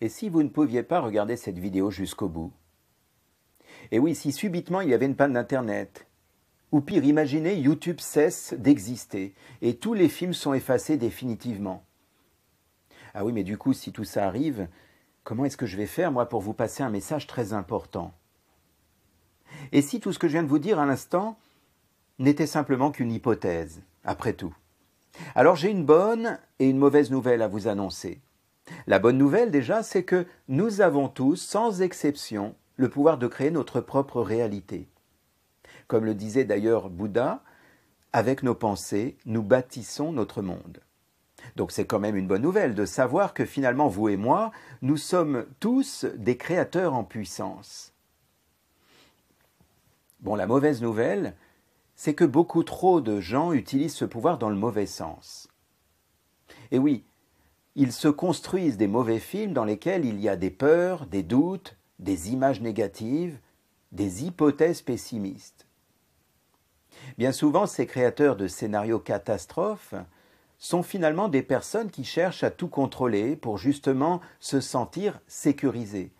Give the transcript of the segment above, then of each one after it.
Et si vous ne pouviez pas regarder cette vidéo jusqu'au bout? Et oui, si subitement il y avait une panne d'Internet, ou pire, imaginez, YouTube cesse d'exister et tous les films sont effacés définitivement. Ah oui, mais du coup, si tout ça arrive, comment est-ce que je vais faire, moi, pour vous passer un message très important? Et si tout ce que je viens de vous dire à l'instant n'était simplement qu'une hypothèse, après tout? Alors j'ai une bonne et une mauvaise nouvelle à vous annoncer. La bonne nouvelle déjà, c'est que nous avons tous, sans exception, le pouvoir de créer notre propre réalité. Comme le disait d'ailleurs Bouddha, avec nos pensées, nous bâtissons notre monde. Donc c'est quand même une bonne nouvelle de savoir que finalement vous et moi, nous sommes tous des créateurs en puissance. Bon, la mauvaise nouvelle, c'est que beaucoup trop de gens utilisent ce pouvoir dans le mauvais sens. Et oui, ils se construisent des mauvais films dans lesquels il y a des peurs, des doutes, des images négatives, des hypothèses pessimistes. Bien souvent, ces créateurs de scénarios catastrophes sont finalement des personnes qui cherchent à tout contrôler pour justement se sentir sécurisés.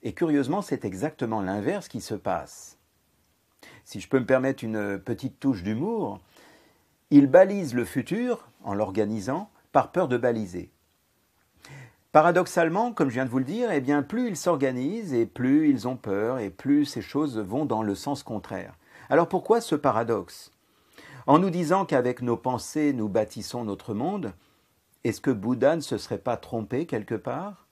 Et curieusement, c'est exactement l'inverse qui se passe. Si je peux me permettre une petite touche d'humour, ils balisent le futur en l'organisant par peur de baliser. Paradoxalement, comme je viens de vous le dire, eh bien, plus ils s'organisent et plus ils ont peur et plus ces choses vont dans le sens contraire. Alors pourquoi ce paradoxe? En nous disant qu'avec nos pensées, nous bâtissons notre monde, est-ce que Bouddha ne se serait pas trompé quelque part?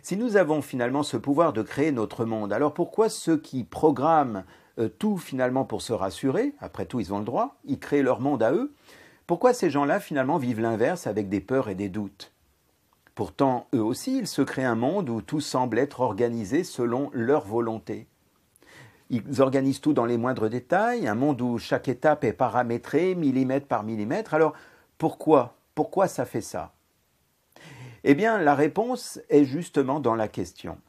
Si nous avons finalement ce pouvoir de créer notre monde, alors pourquoi ceux qui programment tout finalement pour se rassurer, après tout ils ont le droit, ils créent leur monde à eux, pourquoi ces gens-là finalement vivent l'inverse avec des peurs et des doutes? Pourtant, eux aussi, ils se créent un monde où tout semble être organisé selon leur volonté. Ils organisent tout dans les moindres détails, un monde où chaque étape est paramétrée, millimètre par millimètre. Alors, pourquoi? Pourquoi ça fait ça? Eh bien, la réponse est justement dans la question.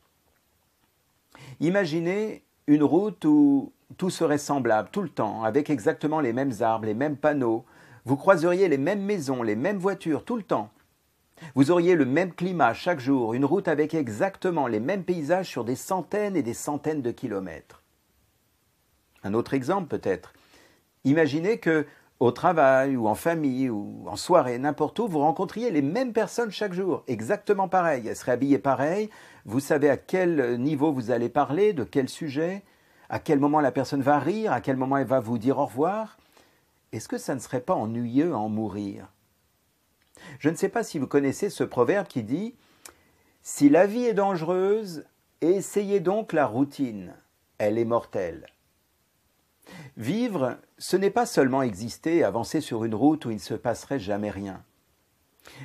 Imaginez une route où tout serait semblable tout le temps, avec exactement les mêmes arbres, les mêmes panneaux. Vous croiseriez les mêmes maisons, les mêmes voitures tout le temps. Vous auriez le même climat chaque jour, une route avec exactement les mêmes paysages sur des centaines et des centaines de kilomètres. Un autre exemple peut-être. Imaginez que au travail ou en famille ou en soirée, n'importe où, vous rencontriez les mêmes personnes chaque jour, exactement pareil. Elles seraient habillées pareil, vous savez à quel niveau vous allez parler, de quel sujet, à quel moment la personne va rire, à quel moment elle va vous dire au revoir. Est-ce que ça ne serait pas ennuyeux à en mourir? Je ne sais pas si vous connaissez ce proverbe qui dit « Si la vie est dangereuse, essayez donc la routine, elle est mortelle ». Vivre, ce n'est pas seulement exister et avancer sur une route où il ne se passerait jamais rien.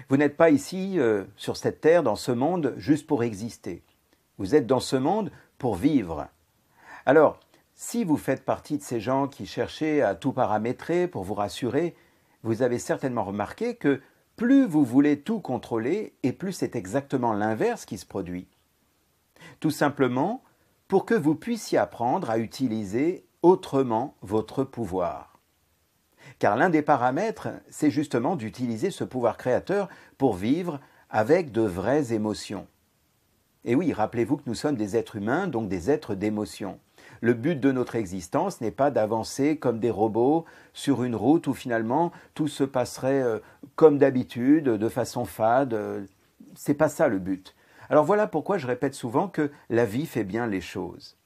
Vous n'êtes pas ici, sur cette terre, dans ce monde, juste pour exister. Vous êtes dans ce monde pour vivre. Alors, si vous faites partie de ces gens qui cherchaient à tout paramétrer pour vous rassurer, vous avez certainement remarqué que plus vous voulez tout contrôler et plus c'est exactement l'inverse qui se produit. Tout simplement pour que vous puissiez apprendre à utiliser autrement votre pouvoir. Car l'un des paramètres, c'est justement d'utiliser ce pouvoir créateur pour vivre avec de vraies émotions. Et oui, rappelez-vous que nous sommes des êtres humains, donc des êtres d'émotions. Le but de notre existence n'est pas d'avancer comme des robots sur une route où finalement tout se passerait comme d'habitude, de façon fade. C'est pas ça le but. Alors voilà pourquoi je répète souvent que la vie fait bien les choses.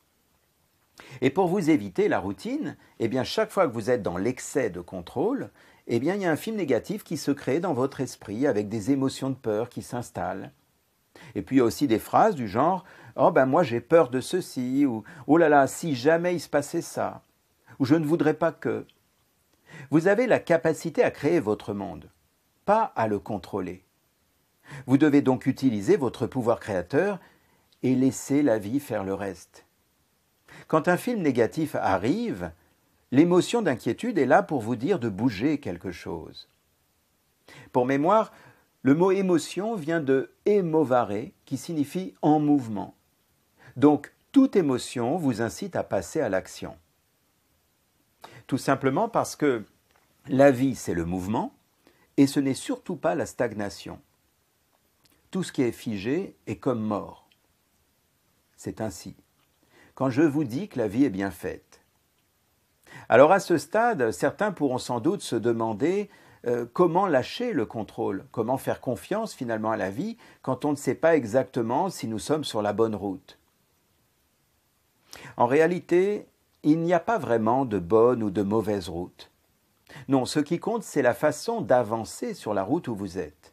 Et pour vous éviter la routine, eh bien chaque fois que vous êtes dans l'excès de contrôle, eh bien il y a un film négatif qui se crée dans votre esprit avec des émotions de peur qui s'installent. Et puis il y a aussi des phrases du genre « Oh ben moi j'ai peur de ceci » ou « Oh là là, si jamais il se passait ça » ou « Je ne voudrais pas que ». Vous avez la capacité à créer votre monde, pas à le contrôler. Vous devez donc utiliser votre pouvoir créateur et laisser la vie faire le reste. Quand un film négatif arrive, l'émotion d'inquiétude est là pour vous dire de bouger quelque chose. Pour mémoire, le mot émotion vient de émovare, qui signifie en mouvement. Donc, toute émotion vous incite à passer à l'action. Tout simplement parce que la vie, c'est le mouvement, et ce n'est surtout pas la stagnation. tout ce qui est figé est comme mort. C'est ainsi. Quand je vous dis que la vie est bien faite. Alors à ce stade, certains pourront sans doute se demander comment lâcher le contrôle, comment faire confiance finalement à la vie quand on ne sait pas exactement si nous sommes sur la bonne route. En réalité, il n'y a pas vraiment de bonne ou de mauvaise route. Non, ce qui compte, c'est la façon d'avancer sur la route où vous êtes.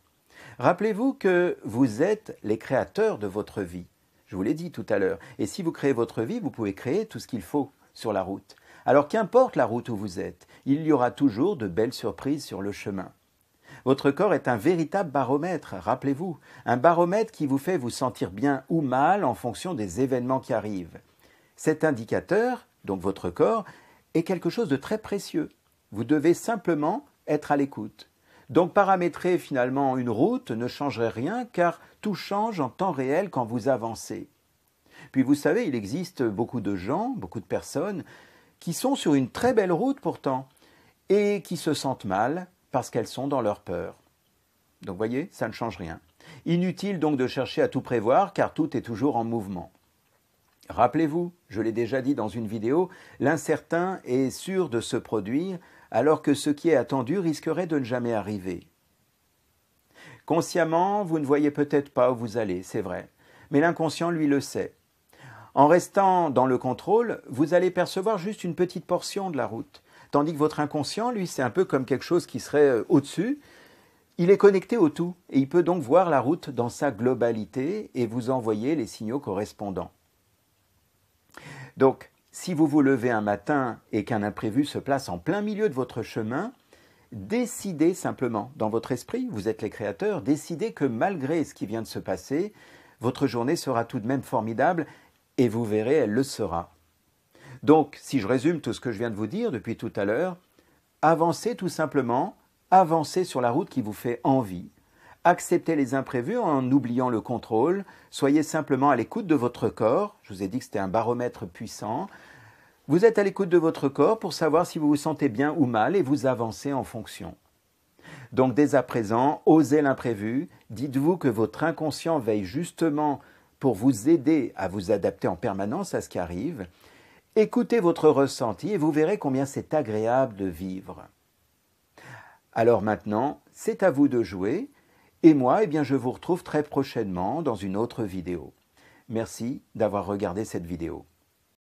Rappelez-vous que vous êtes les créateurs de votre vie. Je vous l'ai dit tout à l'heure. Et si vous créez votre vie, vous pouvez créer tout ce qu'il faut sur la route. Alors qu'importe la route où vous êtes, il y aura toujours de belles surprises sur le chemin. Votre corps est un véritable baromètre, rappelez-vous, un baromètre qui vous fait vous sentir bien ou mal en fonction des événements qui arrivent. Cet indicateur, donc votre corps, est quelque chose de très précieux. Vous devez simplement être à l'écoute. Donc paramétrer finalement une route ne changerait rien car tout change en temps réel quand vous avancez. Puis vous savez, il existe beaucoup de gens, beaucoup de personnes qui sont sur une très belle route pourtant et qui se sentent mal parce qu'elles sont dans leur peur. Donc voyez, ça ne change rien. Inutile donc de chercher à tout prévoir car tout est toujours en mouvement. Rappelez-vous, je l'ai déjà dit dans une vidéo, l'incertain est sûr de se produire alors que ce qui est attendu risquerait de ne jamais arriver. Consciemment, vous ne voyez peut-être pas où vous allez, c'est vrai, mais l'inconscient, lui, le sait. En restant dans le contrôle, vous allez percevoir juste une petite portion de la route, tandis que votre inconscient, lui, c'est un peu comme quelque chose qui serait au-dessus. Il est connecté au tout et il peut donc voir la route dans sa globalité et vous envoyer les signaux correspondants. Donc, si vous vous levez un matin et qu'un imprévu se place en plein milieu de votre chemin, décidez simplement, dans votre esprit, vous êtes les créateurs, décidez que malgré ce qui vient de se passer, votre journée sera tout de même formidable et vous verrez, elle le sera. Donc, si je résume tout ce que je viens de vous dire depuis tout à l'heure, avancez tout simplement, avancez sur la route qui vous fait envie. Acceptez les imprévus en oubliant le contrôle, soyez simplement à l'écoute de votre corps, je vous ai dit que c'était un baromètre puissant, vous êtes à l'écoute de votre corps pour savoir si vous vous sentez bien ou mal et vous avancez en fonction. Donc dès à présent, osez l'imprévu, dites-vous que votre inconscient veille justement pour vous aider à vous adapter en permanence à ce qui arrive, écoutez votre ressenti et vous verrez combien c'est agréable de vivre. Alors maintenant, c'est à vous de jouer. Et moi, je vous retrouve très prochainement dans une autre vidéo. Merci d'avoir regardé cette vidéo.